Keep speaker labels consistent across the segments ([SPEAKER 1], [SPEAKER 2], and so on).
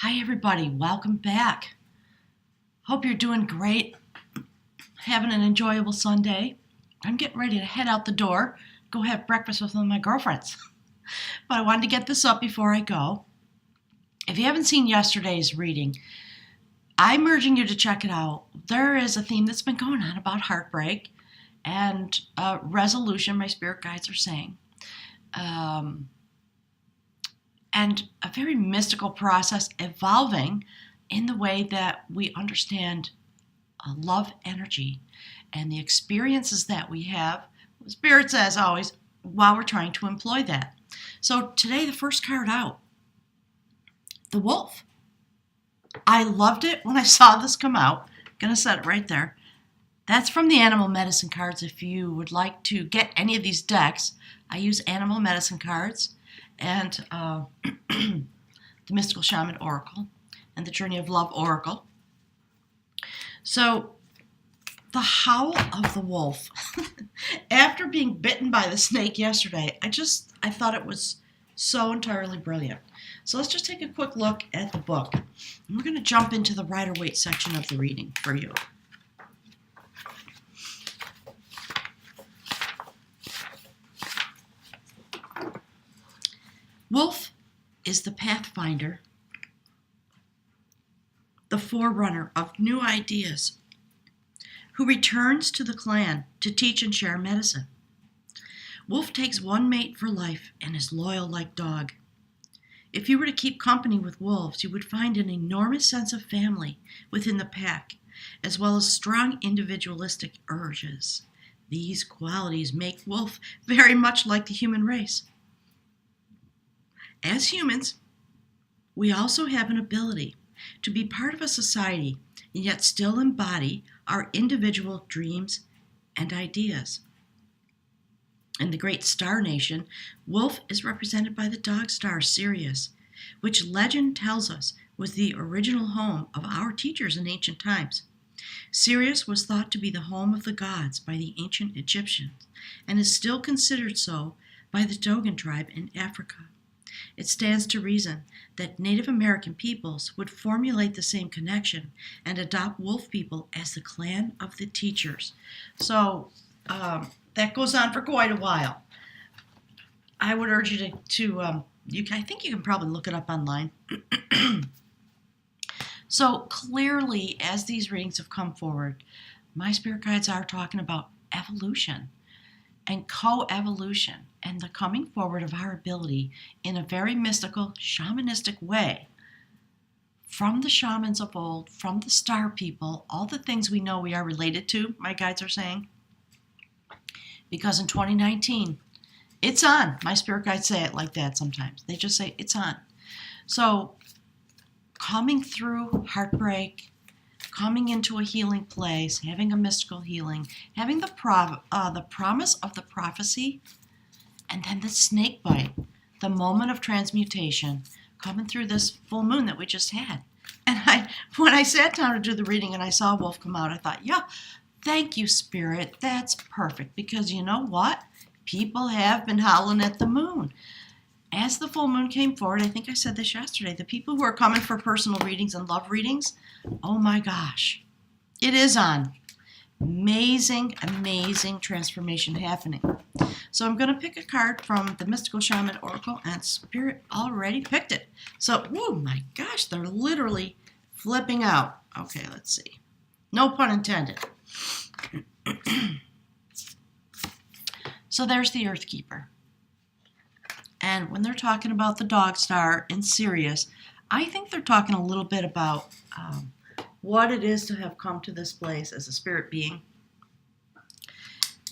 [SPEAKER 1] Hi everybody, welcome back. Hope you're doing great, having an enjoyable Sunday. I'm getting ready to head out the door, go have breakfast with one of my girlfriends. But I wanted to get this up before I go. If you haven't seen yesterday's reading, I'm urging you to check it out. There is a theme that's been going on about heartbreak and resolution, my spirit guides are saying. And a very mystical process evolving in the way that we understand love energy and the experiences that we have, Spirit says always, while we're trying to employ that. So today, the first card out, the wolf. I loved it when I saw this come out. Gonna set it right there. That's from the animal medicine cards. If you would like to get any of these decks, I use animal medicine cards and the Mystical Shaman Oracle and the Journey of Love Oracle. So the howl of the wolf. After being bitten by the snake yesterday, I thought it was so entirely brilliant. So let's just take a quick look at the book. And we're going to jump into the Rider Waite section of the reading for you. Wolf is the pathfinder, the forerunner of new ideas, who returns to the clan to teach and share medicine. Wolf takes one mate for life and is loyal like dog. If you were to keep company with wolves, you would find an enormous sense of family within the pack, as well as strong individualistic urges. These qualities make wolf very much like the human race. As humans, we also have an ability to be part of a society and yet still embody our individual dreams and ideas. In the great star nation, Wolf is represented by the dog star Sirius, which legend tells us was the original home of our teachers in ancient times. Sirius was thought to be the home of the gods by the ancient Egyptians and is still considered so by the Dogon tribe in Africa. It stands to reason that Native American peoples would formulate the same connection and adopt wolf people as the clan of the teachers. So that goes on for quite a while. I would urge you I think you can probably look it up online. So clearly, as these readings have come forward, my spirit guides are talking about evolution and co-evolution and the coming forward of our ability in a very mystical, shamanistic way from the shamans of old, from the star people, all the things we know we are related to, my guides are saying. Because in 2019, it's on. My spirit guides say it like that sometimes. They just say, it's on. So coming through heartbreak, coming into a healing place, having a mystical healing, having the promise of the prophecy, and then the snake bite, the moment of transmutation, coming through this full moon that we just had. And when I sat down to do the reading and I saw Wolf come out, I thought, yeah, thank you, Spirit. That's perfect. Because you know what? People have been howling at the moon. As the full moon came forward, I think I said this yesterday, the people who are coming for personal readings and love readings, oh my gosh, it is on. Amazing, amazing transformation happening. So I'm going to pick a card from the Mystical Shaman Oracle, and Spirit already picked it. So, oh my gosh, they're literally flipping out. Okay, let's see. No pun intended. So there's the Earth Keeper. And when they're talking about the dog star in Sirius, I think they're talking a little bit about what it is to have come to this place as a spirit being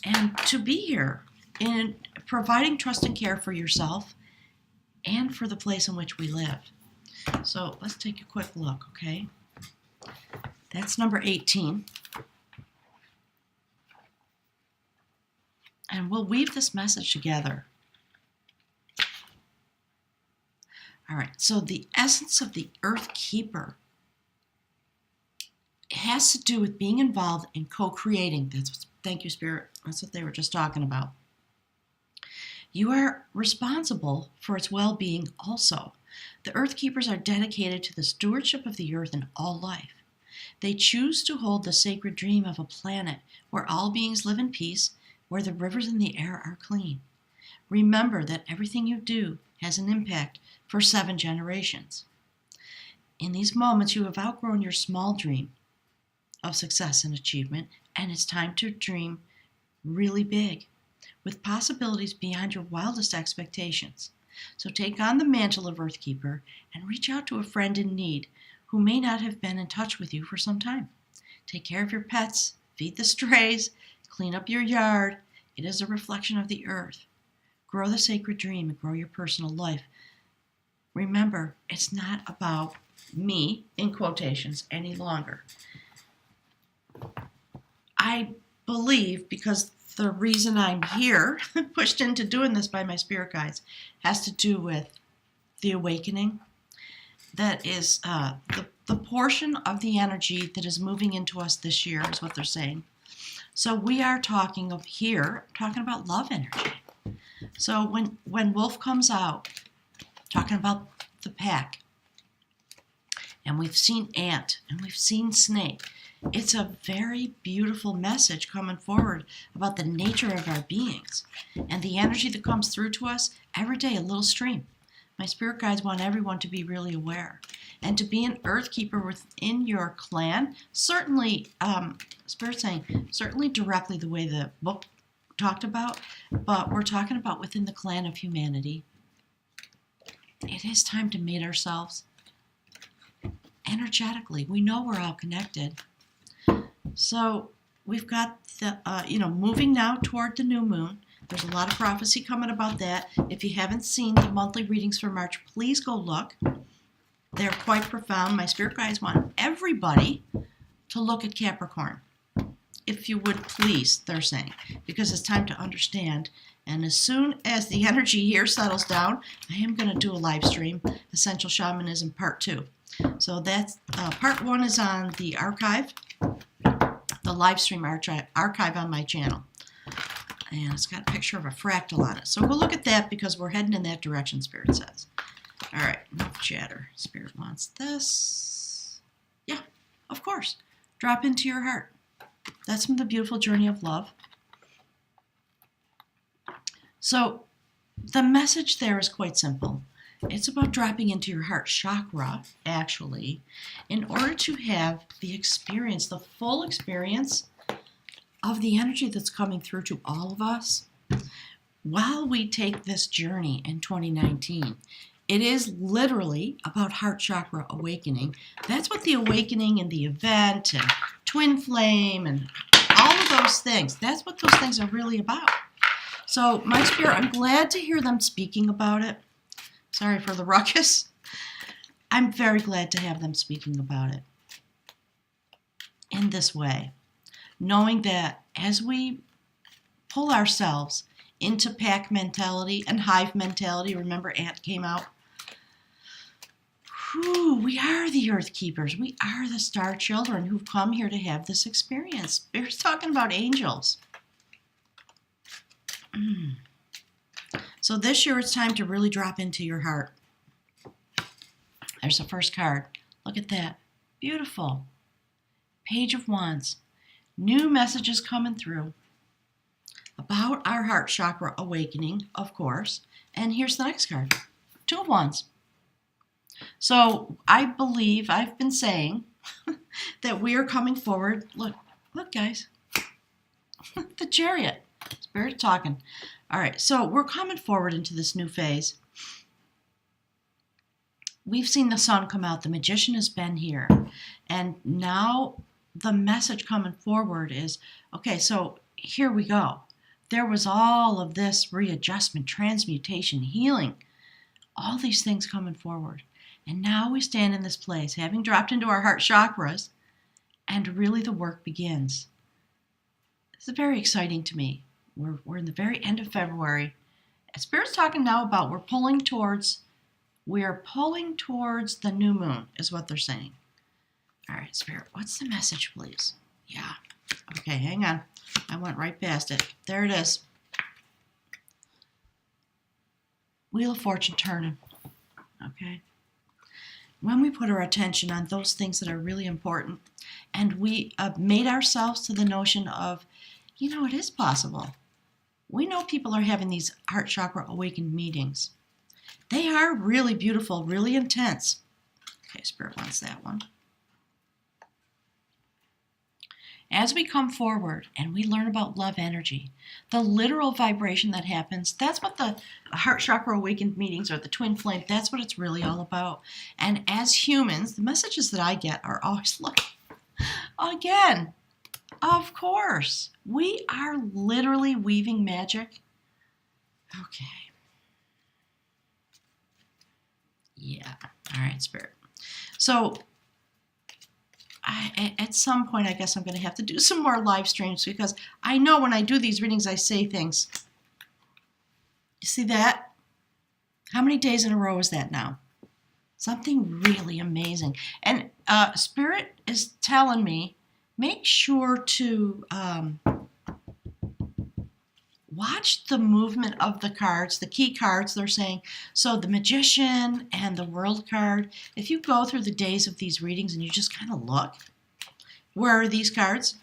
[SPEAKER 1] and to be here in providing trust and care for yourself and for the place in which we live. So let's take a quick look, okay? That's number 18. And we'll weave this message together. All right, so the essence of the Earth Keeper has to do with being involved in co-creating. Thank you, Spirit. That's what they were just talking about. You are responsible for its well-being also. The Earth Keepers are dedicated to the stewardship of the earth and all life. They choose to hold the sacred dream of a planet where all beings live in peace, where the rivers and the air are clean. Remember that everything you do has an impact for 7 generations. In these moments, you have outgrown your small dream of success and achievement, and it's time to dream really big, with possibilities beyond your wildest expectations. So take on the mantle of Earthkeeper and reach out to a friend in need who may not have been in touch with you for some time. Take care of your pets, feed the strays, clean up your yard. It is a reflection of the earth. Grow the sacred dream and grow your personal life. Remember, it's not about me, in quotations, any longer. I believe, because the reason I'm here, pushed into doing this by my spirit guides, has to do with the awakening. That is the portion of the energy that is moving into us this year, is what they're saying. So we are talking about love energy. So when Wolf comes out, talking about the pack, and we've seen ant, and we've seen snake, it's a very beautiful message coming forward about the nature of our beings and the energy that comes through to us every day, a little stream. My spirit guides want everyone to be really aware and to be an earth keeper within your clan. Certainly, Spirit saying, certainly directly the way the book talked about, but we're talking about within the clan of humanity. It is time to meet ourselves energetically. We know we're all connected. So we've got the, moving now toward the new moon. There's a lot of prophecy coming about that. If you haven't seen the monthly readings for March, please go look. They're quite profound. My spirit guides want everybody to look at Capricorn. If you would please, they're saying, because it's time to understand. And as soon as the energy here settles down, I am going to do a live stream, Essential Shamanism Part 2. So that's Part 1 is on the archive, the live stream archive on my channel. And it's got a picture of a fractal on it. So go look at that, because we're heading in that direction, Spirit says. All right, enough chatter. Spirit wants this. Yeah, of course. Drop into your heart. That's from the beautiful journey of love. So the message there is quite simple. It's about dropping into your heart chakra, actually, in order to have the experience, the full experience of the energy that's coming through to all of us while we take this journey in 2019. It is literally about heart chakra awakening. That's what the awakening and the event and twin flame and all of those things, that's what those things are really about. So my spirit, I'm glad to hear them speaking about it. Sorry for the ruckus. I'm very glad to have them speaking about it in this way, knowing that as we pull ourselves into pack mentality and hive mentality, remember ant came out, we are the earth keepers. We are the star children who've come here to have this experience. We're talking about angels. So this year it's time to really drop into your heart. There's the first card. Look at that. Beautiful. Page of Wands. New messages coming through about our heart chakra awakening, of course. And here's the next card. Two of Wands. So I believe I've been saying that we are coming forward. Look guys. The Chariot. Spirit talking. All right, so we're coming forward into this new phase. We've seen the sun come out. The magician has been here. And now the message coming forward is, okay, so here we go. There was all of this readjustment, transmutation, healing, all these things coming forward. And now we stand in this place, having dropped into our heart chakras, and really the work begins. This is very exciting to me. We're in the very end of February. Spirit's talking now about we are pulling towards the new moon, is what they're saying. All right, Spirit, what's the message, please? Yeah. Okay, hang on. I went right past it. There it is. Wheel of Fortune turning. Okay? When we put our attention on those things that are really important, and we made ourselves to the notion of, it is possible. We know people are having these heart chakra awakened meetings. They are really beautiful, really intense. Okay, Spirit wants that one. As we come forward and we learn about love energy, the literal vibration that happens, that's what the heart chakra awakened meetings or the twin flame, that's what it's really all about. And as humans, the messages that I get are always, look, again, of course, we are literally weaving magic. Okay. Yeah. All right, Spirit. So at some point, I guess I'm going to have to do some more live streams because I know when I do these readings, I say things. You see that? How many days in a row is that now? Something really amazing. And Spirit is telling me, make sure to watch the movement of the cards, the key cards they're saying. So the Magician and the World card, if you go through the days of these readings and you just kind of look, where are these cards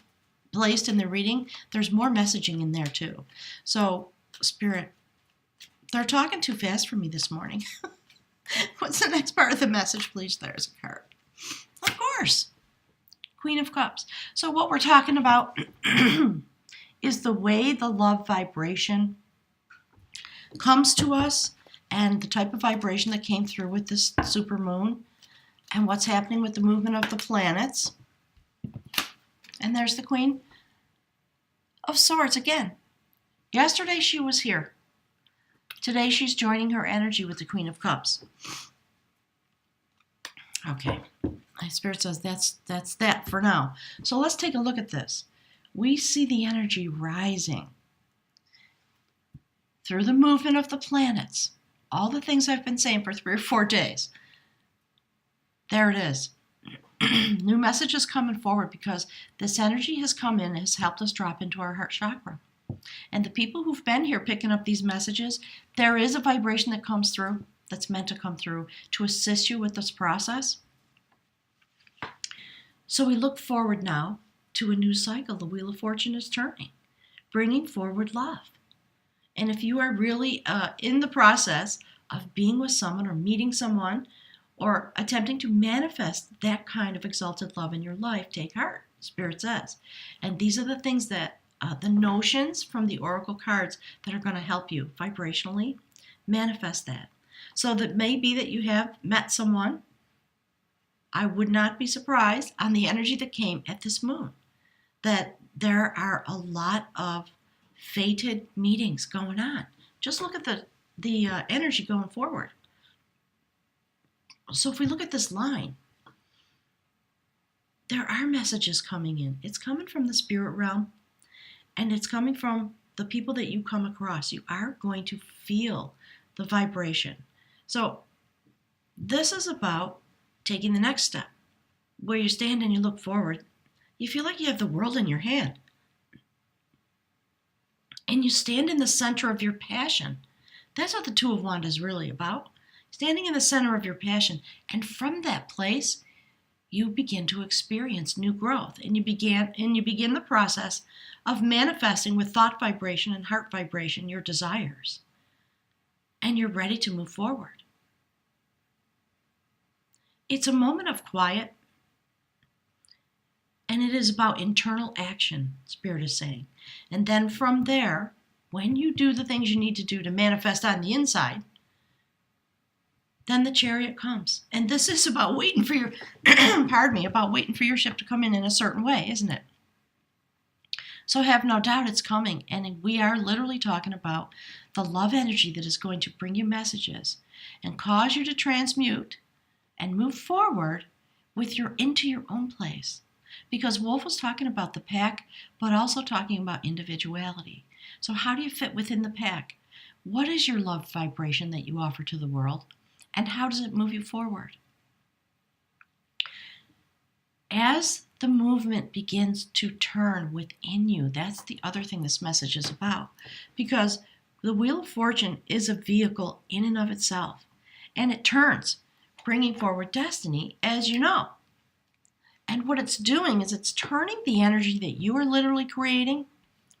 [SPEAKER 1] placed in the reading? There's more messaging in there too. So Spirit, they're talking too fast for me this morning. What's the next part of the message, please? There's a card. Of course. Queen of Cups. So what we're talking about is the way the love vibration comes to us and the type of vibration that came through with this super moon and what's happening with the movement of the planets. And there's the Queen of Swords again. Yesterday she was here. Today she's joining her energy with the Queen of Cups. Okay. My Spirit says that's that for now. So let's take a look at this. We see the energy rising through the movement of the planets. All the things I've been saying for 3 or 4 days. There it is. New messages coming forward because this energy has come in and has helped us drop into our heart chakra. And the people who've been here picking up these messages, there is a vibration that comes through that's meant to come through to assist you with this process. So we look forward now to a new cycle. The Wheel of Fortune is turning, bringing forward love. And if you are really in the process of being with someone or meeting someone or attempting to manifest that kind of exalted love in your life, take heart, Spirit says. And these are the things that, the notions from the Oracle cards that are going to help you vibrationally manifest that. So that may be that you have met someone. I would not be surprised on the energy that came at this moon that there are a lot of fated meetings going on. Just look at the energy going forward. So if we look at this line, there are messages coming in. It's coming from the spirit realm, and it's coming from the people that you come across. You are going to feel the vibration. So this is about taking the next step, where you stand and you look forward. You feel like you have the world in your hand. And you stand in the center of your passion. That's what the Two of Wands is really about. Standing in the center of your passion. And from that place, you begin to experience new growth. And you begin the process of manifesting with thought vibration and heart vibration your desires. And you're ready to move forward. It's a moment of quiet. And it is about internal action, Spirit is saying. And then from there, when you do the things you need to do to manifest on the inside, then the Chariot comes. And this is about waiting for your, about waiting for your ship to come in a certain way, isn't it? So have no doubt it's coming. And we are literally talking about the love energy that is going to bring you messages and cause you to transmute and move forward into your own place. Because Wolf was talking about the pack, but also talking about individuality. So how do you fit within the pack? What is your love vibration that you offer to the world? And how does it move you forward? As the movement begins to turn within you, that's the other thing this message is about. Because the Wheel of Fortune is a vehicle in and of itself. and it turns, bringing forward destiny, as you know. And what it's doing is it's turning the energy that you are literally creating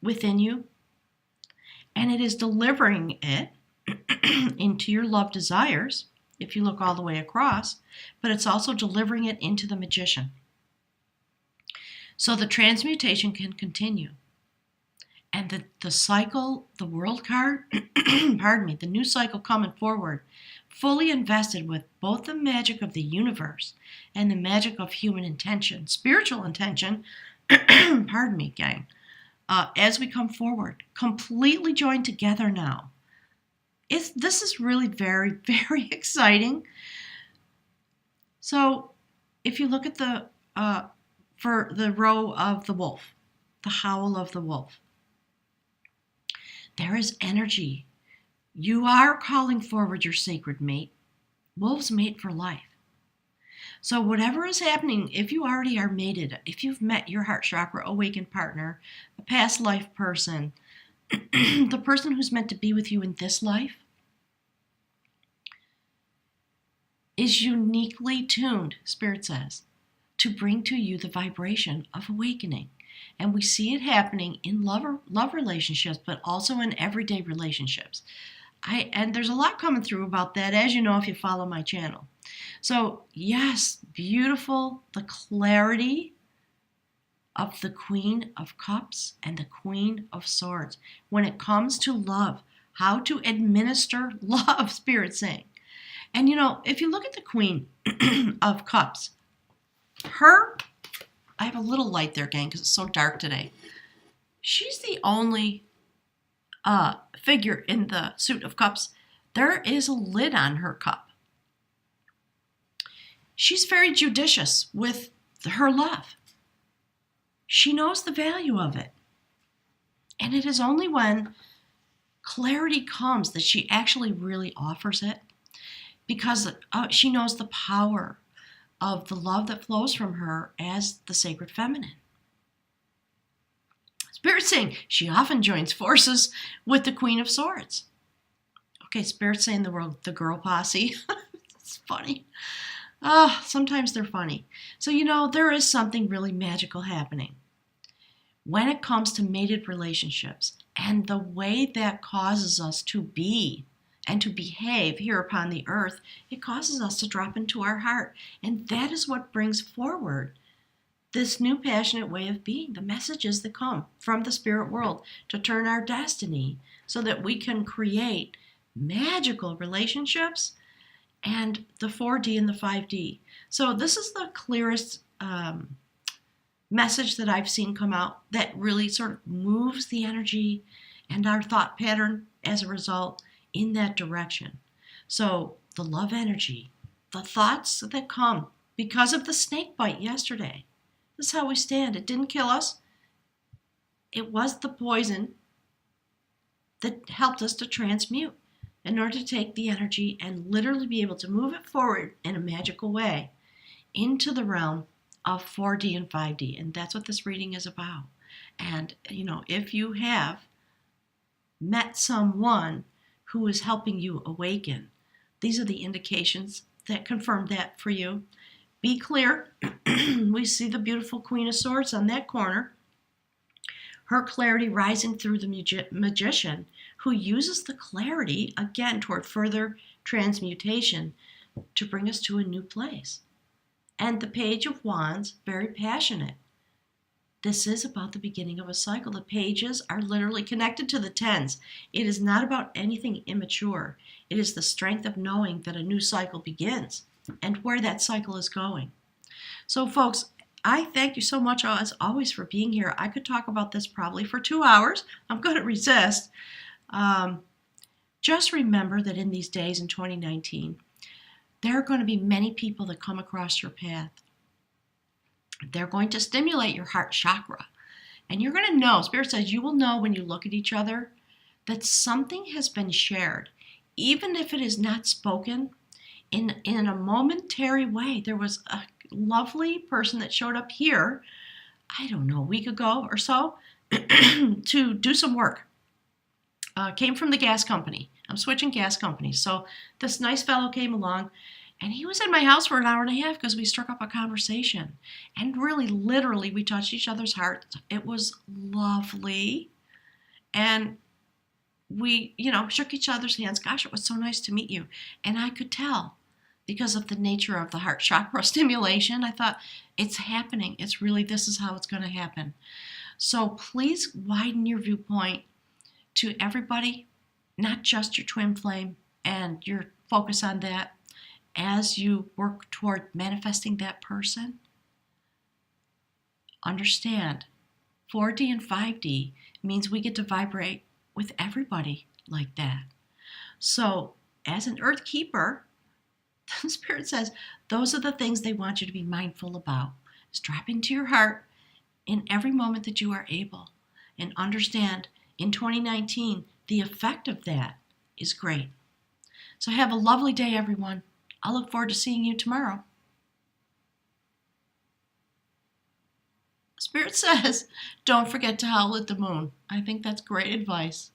[SPEAKER 1] within you, and it is delivering it into your love desires, if you look all the way across, but it's also delivering it into the magician. So the transmutation can continue. And the cycle, the world card, pardon me, the new cycle coming forward, fully invested with both the magic of the universe and the magic of human intention, spiritual intention, pardon me, gang, as we come forward, completely joined together now. This is really very, very exciting. So if you look at for the row of the wolf, the howl of the wolf, there is energy. You are calling forward your sacred mate. Wolves mate for life. So whatever is happening, if you already are mated, if you've met your heart chakra awakened partner, a past life person, the person who's meant to be with you in this life, is uniquely tuned, Spirit says, to bring to you the vibration of awakening. And we see it happening in love relationships, but also in everyday relationships. And there's a lot coming through about that, as you know, if you follow my channel. So yes, beautiful, the clarity of the Queen of Cups and the Queen of Swords. When it comes to love, how to administer love, Spirit saying. And you know, if you look at the Queen of Cups, I have a little light there, gang, because it's so dark today. She's the only figure in the suit of cups. There is a lid on her cup. She's very judicious with her love. She knows the value of it. And it is only when clarity comes that she actually really offers it, because she knows the power of the love that flows from her as the sacred feminine. Spirit saying she often joins forces with the Queen of Swords. Okay, Spirit saying the girl posse. It's funny. Sometimes they're funny. So, you know, there is something really magical happening when it comes to mated relationships and the way that causes us to be and to behave here upon the earth. It causes us to drop into our heart. And that is what brings forward this new passionate way of being, the messages that come from the spirit world to turn our destiny so that we can create magical relationships and the 4D and the 5D. So this is the clearest message that I've seen come out that really sort of moves the energy and our thought pattern as a result in that direction. So the love energy, the thoughts that come because of the snake bite yesterday. This is how we stand. It didn't kill us. It was the poison that helped us to transmute in order to take the energy and literally be able to move it forward in a magical way into the realm of 4D and 5D. And that's what this reading is about. And, you know, if you have met someone who is helping you awaken, these are the indications that confirm that for you. Be clear. We see the beautiful Queen of Swords on that corner. Her clarity rising through the magician, who uses the clarity, again, toward further transmutation to bring us to a new place. And the Page of Wands, very passionate. This is about the beginning of a cycle. The pages are literally connected to the tens. It is not about anything immature. It is the strength of knowing that a new cycle begins and where that cycle is going. So, folks, I thank you so much, as always, for being here. I could talk about this probably for 2 hours. I'm going to resist. Just remember that in these days in 2019, there are going to be many people that come across your path. They're going to stimulate your heart chakra. And you're going to know, Spirit says you will know when you look at each other that something has been shared. Even if it is not spoken, in a momentary way. There was a lovely person that showed up here, I don't know, a week ago or so, to do some work. came from the gas company. I'm switching gas companies. So this nice fellow came along, and he was in my house for an hour and a half because we struck up a conversation. And really, literally, we touched each other's hearts. It was lovely. And we, shook each other's hands. Gosh, it was so nice to meet you. And I could tell because of the nature of the heart chakra stimulation. I thought, it's happening. It's really, this is how it's going to happen. So please widen your viewpoint to everybody, not just your twin flame, and your focus on that as you work toward manifesting that person. Understand, 4D and 5D means we get to vibrate with everybody like that. So, as an Earth Keeper, the Spirit says those are the things they want you to be mindful about. Is drop into your heart in every moment that you are able, and understand in 2019 the effect of that is great. So have a lovely day, everyone. I'll look forward to seeing you tomorrow. Spirit says, don't forget to howl at the moon. I think that's great advice.